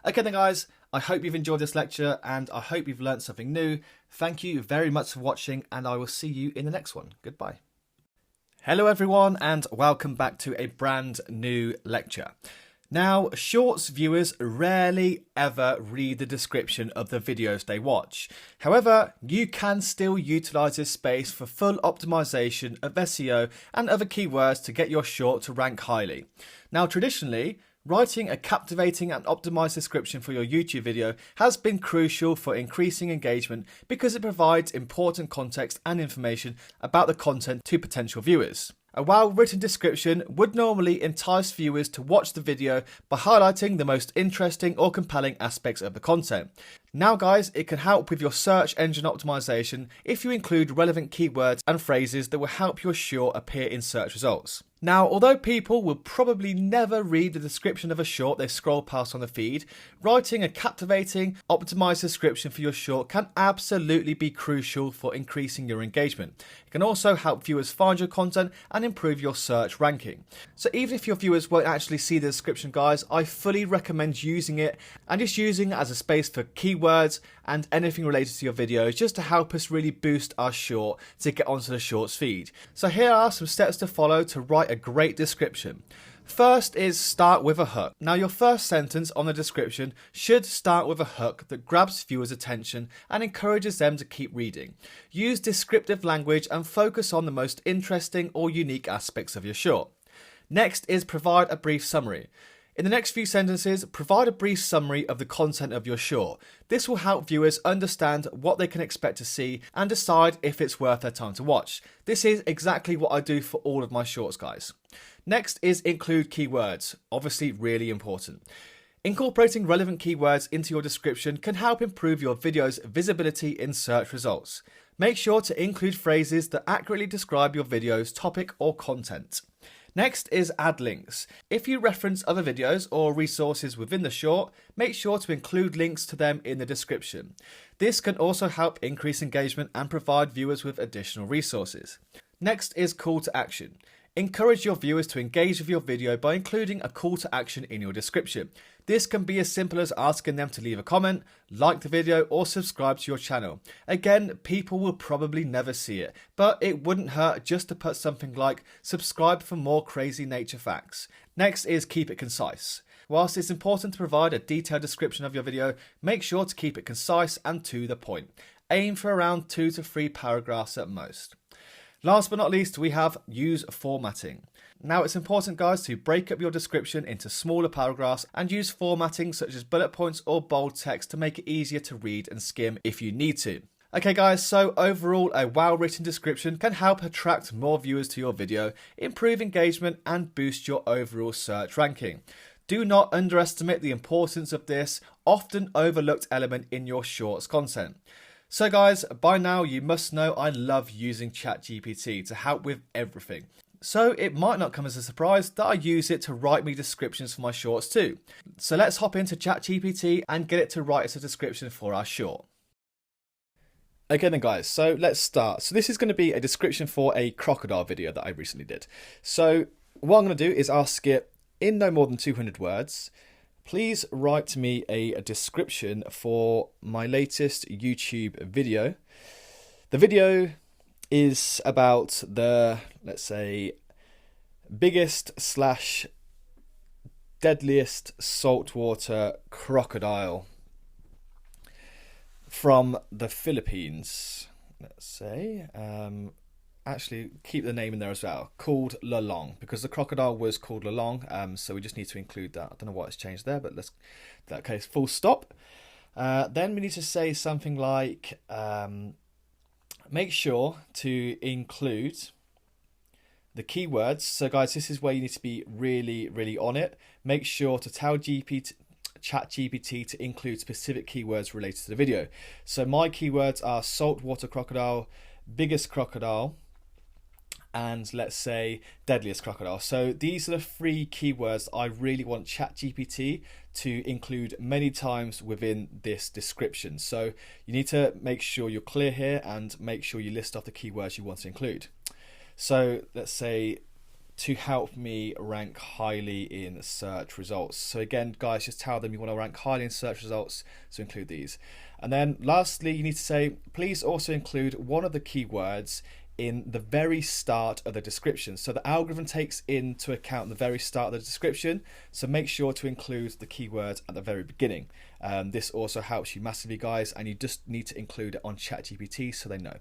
Okay then guys, I hope you've enjoyed this lecture and I hope you've learned something new. Thank you very much for watching and I will see you in the next one. Goodbye. Hello everyone and welcome back to a brand new lecture. Now, Shorts viewers rarely ever read the description of the videos they watch. However, you can still utilize this space for full optimization of SEO and other keywords to get your short to rank highly. Now, traditionally, writing a captivating and optimized description for your YouTube video has been crucial for increasing engagement because it provides important context and information about the content to potential viewers. A well-written description would normally entice viewers to watch the video by highlighting the most interesting or compelling aspects of the content. Now guys, it can help with your search engine optimization if you include relevant keywords and phrases that will help your short appear in search results. Now, although people will probably never read the description of a short they scroll past on the feed, writing a captivating, optimized description for your short can absolutely be crucial for increasing your engagement. It can also help viewers find your content and improve your search ranking. So even if your viewers won't actually see the description, guys, I fully recommend using it and just using it as a space for keywords and anything related to your videos just to help us really boost our short to get onto the shorts feed. So here are some steps to follow to write a great description. First is start with a hook. Now your first sentence on the description should start with a hook that grabs viewers' attention and encourages them to keep reading. Use descriptive language and focus on the most interesting or unique aspects of your short. Next is provide a brief summary. In the next few sentences, provide a brief summary of the content of your short. This will help viewers understand what they can expect to see and decide if it's worth their time to watch. This is exactly what I do for all of my shorts, guys. Next is include keywords. Obviously, really important. Incorporating relevant keywords into your description can help improve your video's visibility in search results. Make sure to include phrases that accurately describe your video's topic or content. Next is add links. If you reference other videos or resources within the short, make sure to include links to them in the description. This can also help increase engagement and provide viewers with additional resources. Next is call to action. Encourage your viewers to engage with your video by including a call to action in your description. This can be as simple as asking them to leave a comment, like the video, or subscribe to your channel. Again, people will probably never see it, but it wouldn't hurt just to put something like subscribe for more crazy nature facts. Next is keep it concise. Whilst it's important to provide a detailed description of your video, make sure to keep it concise and to the point. Aim for around 2 to 3 paragraphs at most. Last but not least, we have use formatting. Now it's important, guys, to break up your description into smaller paragraphs and use formatting such as bullet points or bold text to make it easier to read and skim if you need to. Okay guys, so overall a well-written description can help attract more viewers to your video, improve engagement and boost your overall search ranking. Do not underestimate the importance of this often overlooked element in your shorts content. So guys, by now you must know I love using ChatGPT to help with everything. So it might not come as a surprise that I use it to write me descriptions for my shorts too. So let's hop into ChatGPT and get it to write us a description for our short. Okay then guys, so let's start. So this is going to be a description for a crocodile video that I recently did. So what I'm going to do is ask it in no more than 200 words, please write me a description for my latest YouTube video. The video is about the, let's say, biggest / deadliest saltwater crocodile from the Philippines, let's say. actually keep the name in there as well, called Lelong, because the crocodile was called Lelong. So we just need to include that. I don't know why it's changed there, but let's, in that case, full stop. Then we need to say something like, make sure to include the keywords. So guys, this is where you need to be really, really on it. Make sure to tell ChatGPT to include specific keywords related to the video. So my keywords are saltwater crocodile, biggest crocodile, and let's say deadliest crocodile. So these are the 3 keywords I really want ChatGPT to include many times within this description. So you need to make sure you're clear here and make sure you list off the keywords you want to include. So let's say to help me rank highly in search results. So again, guys, just tell them you want to rank highly in search results, so include these. And then lastly, you need to say, please also include one of the keywords in the very start of the description. So the algorithm takes into account the very start of the description, so make sure to include the keyword at the very beginning. This also helps you massively, guys, and you just need to include it on ChatGPT so they know.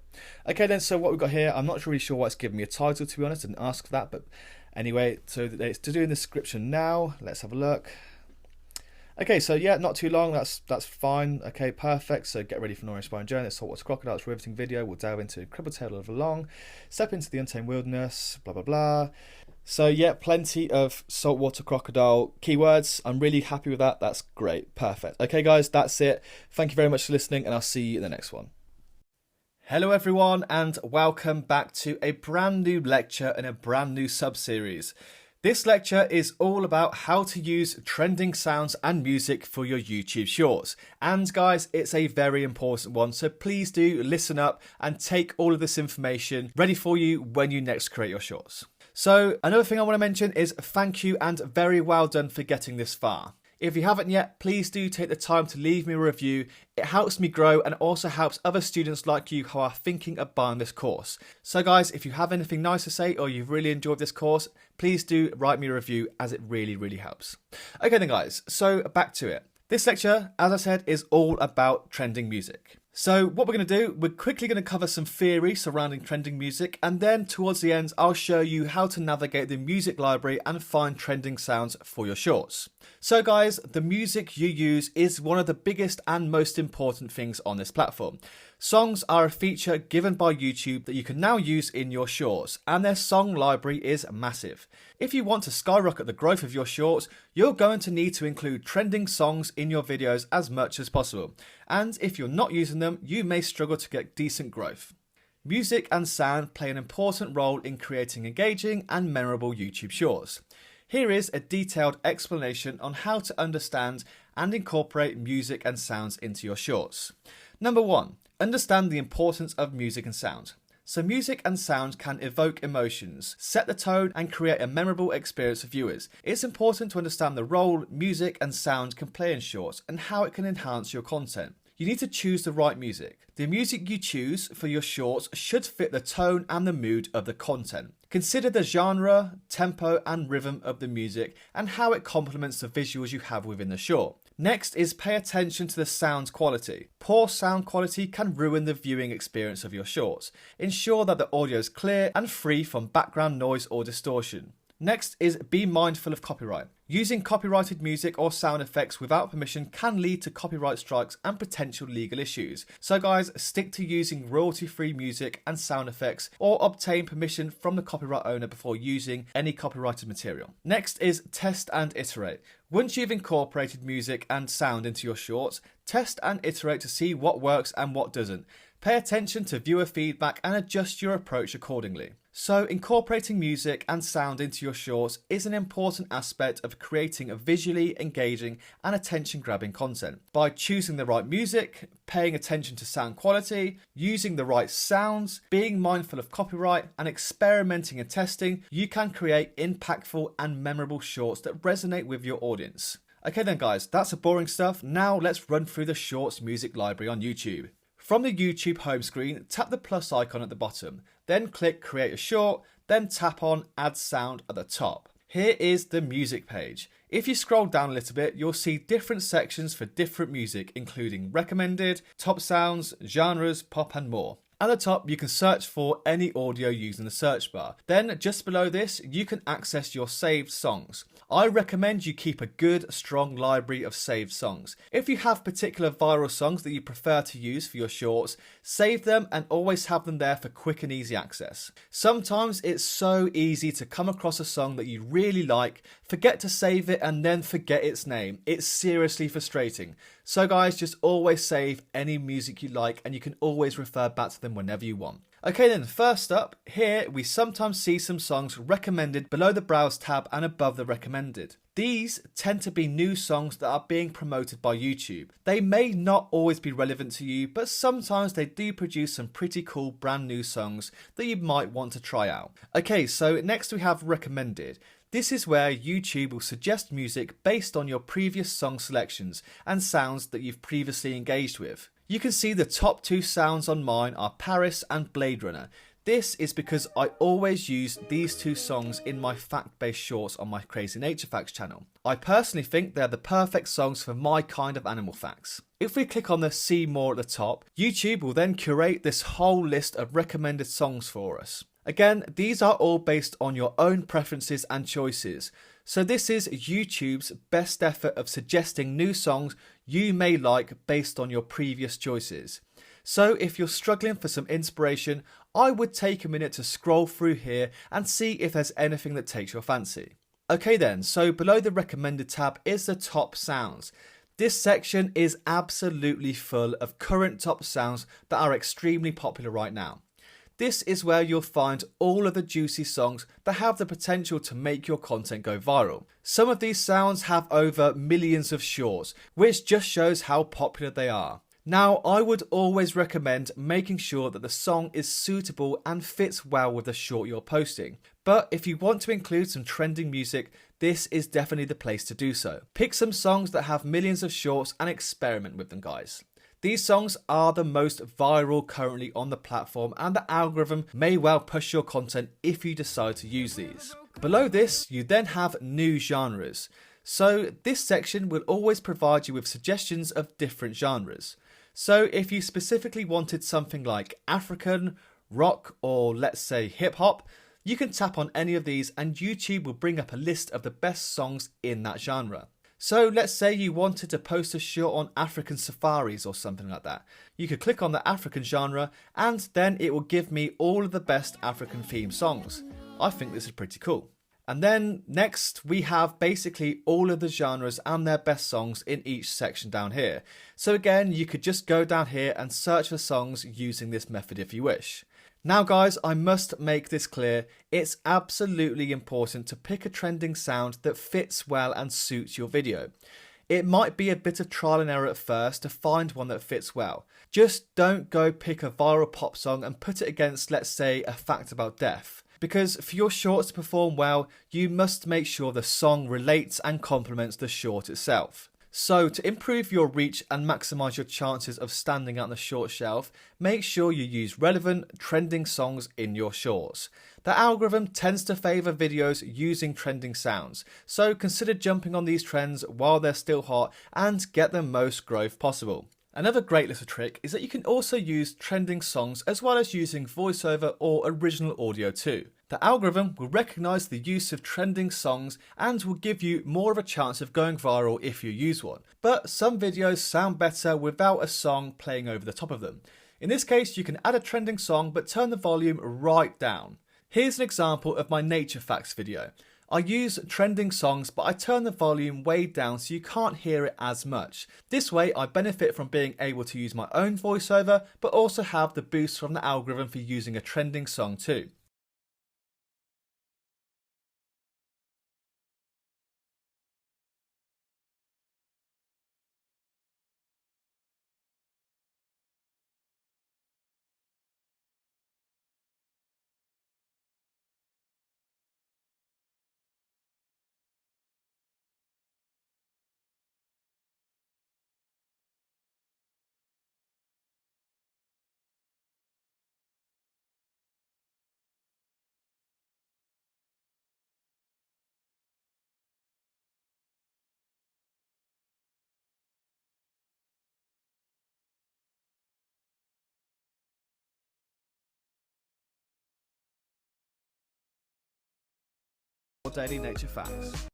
Okay then, so what we've got here, I'm not really sure why it's giving me a title, to be honest. I didn't ask for that, but anyway, so it's to do in the description now. Let's have a look. Okay, so yeah, not too long, that's fine. Okay, perfect. So get ready for an awe-inspiring journey. It's saltwater crocodile, it's a riveting video. We'll delve into the cribbled tale of Long, step into the untamed wilderness, blah, blah, blah. So yeah, plenty of saltwater crocodile keywords. I'm really happy with that. That's great. Perfect. Okay, guys, that's it. Thank you very much for listening, and I'll see you in the next one. Hello everyone, and welcome back to a brand new lecture in a brand new sub-series. This lecture is all about how to use trending sounds and music for your YouTube shorts. And guys, it's a very important one, so please do listen up and take all of this information ready for you when you next create your shorts. So another thing I want to mention is thank you and very well done for getting this far. If you haven't yet, please do take the time to leave me a review. It helps me grow and also helps other students like you who are thinking of buying this course. So guys, if you have anything nice to say or you've really enjoyed this course, please do write me a review, as it really, really helps. Okay then guys, so back to it. This lecture, as I said, is all about trending music. So what we're going to do, we're quickly going to cover some theory surrounding trending music, and then towards the end I'll show you how to navigate the music library and find trending sounds for your shorts. So guys, the music you use is one of the biggest and most important things on this platform. Songs are a feature given by YouTube that you can now use in your shorts, and their song library is massive. If you want to skyrocket the growth of your shorts, you're going to need to include trending songs in your videos as much as possible. And if you're not using them, you may struggle to get decent growth. Music and sound play an important role in creating engaging and memorable YouTube shorts. Here is a detailed explanation on how to understand and incorporate music and sounds into your shorts. Number 1. Understand the importance of music and sound. So music and sound can evoke emotions, set the tone, and create a memorable experience for viewers. It's important to understand the role music and sound can play in shorts and how it can enhance your content. You need to choose the right music. The music you choose for your shorts should fit the tone and the mood of the content. Consider the genre, tempo, and rhythm of the music and how it complements the visuals you have within the short. Next is pay attention to the sound quality. Poor sound quality can ruin the viewing experience of your shorts. Ensure that the audio is clear and free from background noise or distortion. Next is be mindful of copyright. Using copyrighted music or sound effects without permission can lead to copyright strikes and potential legal issues. So guys, stick to using royalty-free music and sound effects, or obtain permission from the copyright owner before using any copyrighted material. Next is test and iterate. Once you've incorporated music and sound into your shorts, test and iterate to see what works and what doesn't. Pay attention to viewer feedback and adjust your approach accordingly. So incorporating music and sound into your shorts is an important aspect of creating a visually engaging and attention-grabbing content. By choosing the right music, paying attention to sound quality, using the right sounds, being mindful of copyright, and experimenting and testing, you can create impactful and memorable shorts that resonate with your audience. Okay then guys, that's the boring stuff. Now let's run through the shorts music library on YouTube. From the YouTube home screen, tap the plus icon at the bottom, then click Create a Short, then tap on Add Sound at the top. Here is the music page. If you scroll down a little bit, you'll see different sections for different music, including recommended, top sounds, genres, pop and more. At the top, you can search for any audio using the search bar. Then just below this, you can access your saved songs. I recommend you keep a good, strong library of saved songs. If you have particular viral songs that you prefer to use for your shorts, save them and always have them there for quick and easy access. Sometimes it's so easy to come across a song that you really like, forget to save it and then forget its name. It's seriously frustrating. So guys, just always save any music you like and you can always refer back to them whenever you want. Okay then, first up, here we sometimes see some songs recommended below the Browse tab and above the recommended. These tend to be new songs that are being promoted by YouTube. They may not always be relevant to you, but sometimes they do produce some pretty cool brand new songs that you might want to try out. Okay, so next we have recommended. This is where YouTube will suggest music based on your previous song selections and sounds that you've previously engaged with. You can see the top 2 sounds on mine are Paris and Blade Runner. This is because I always use these 2 songs in my fact-based shorts on my Crazy Nature Facts channel. I personally think they're the perfect songs for my kind of animal facts. If we click on the See More at the top, YouTube will then curate this whole list of recommended songs for us. Again, these are all based on your own preferences and choices. So this is YouTube's best effort of suggesting new songs you may like based on your previous choices. So if you're struggling for some inspiration, I would take a minute to scroll through here and see if there's anything that takes your fancy. Okay then, so below the recommended tab is the top sounds. This section is absolutely full of current top sounds that are extremely popular right now. This is where you'll find all of the juicy songs that have the potential to make your content go viral. Some of these sounds have over millions of shorts, which just shows how popular they are. Now, I would always recommend making sure that the song is suitable and fits well with the short you're posting. But if you want to include some trending music, this is definitely the place to do so. Pick some songs that have millions of shorts and experiment with them, guys. These songs are the most viral currently on the platform and the algorithm may well push your content if you decide to use these. Below this, you then have new genres. So this section will always provide you with suggestions of different genres. So if you specifically wanted something like African, rock, or let's say hip hop, you can tap on any of these and YouTube will bring up a list of the best songs in that genre. So let's say you wanted to post a short on African safaris or something like that. You could click on the African genre and then it will give me all of the best African themed songs. I think this is pretty cool. And then next we have basically all of the genres and their best songs in each section down here. So again, you could just go down here and search for songs using this method if you wish. Now guys, I must make this clear, it's absolutely important to pick a trending sound that fits well and suits your video. It might be a bit of trial and error at first to find one that fits well. Just don't go pick a viral pop song and put it against, let's say, a fact about death. Because for your shorts to perform well, you must make sure the song relates and complements the short itself. So to improve your reach and maximise your chances of standing out on the short shelf, make sure you use relevant, trending songs in your shorts. The algorithm tends to favour videos using trending sounds, so consider jumping on these trends while they're still hot and get the most growth possible. Another great little trick is that you can also use trending songs as well as using voiceover or original audio too. The algorithm will recognise the use of trending songs and will give you more of a chance of going viral if you use one. But some videos sound better without a song playing over the top of them. In this case, you can add a trending song but turn the volume right down. Here's an example of my Nature Facts video. I use trending songs but I turn the volume way down so you can't hear it as much. This way I benefit from being able to use my own voiceover but also have the boost from the algorithm for using a trending song too. daily nature facts.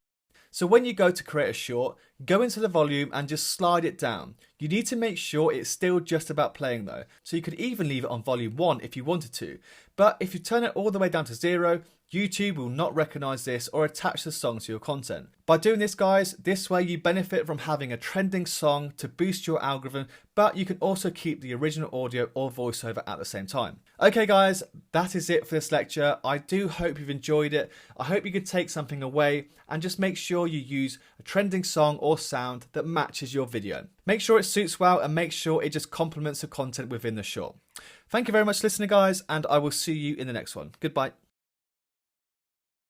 So when you go to create a short, go into the volume and just slide it down. You need to make sure it's still just about playing though, so you could even leave it on volume 1 if you wanted to. But if you turn it all the way down to 0, YouTube will not recognize this or attach the song to your content. By doing this, guys, this way you benefit from having a trending song to boost your algorithm, but you can also keep the original audio or voiceover at the same time. Okay guys, that is it for this lecture. I do hope you've enjoyed it. I hope you could take something away and just make sure you use a trending song or sound that matches your video. Make sure it suits well and make sure it just complements the content within the short. Thank you very much for listening, guys, and I will see you in the next one. Goodbye.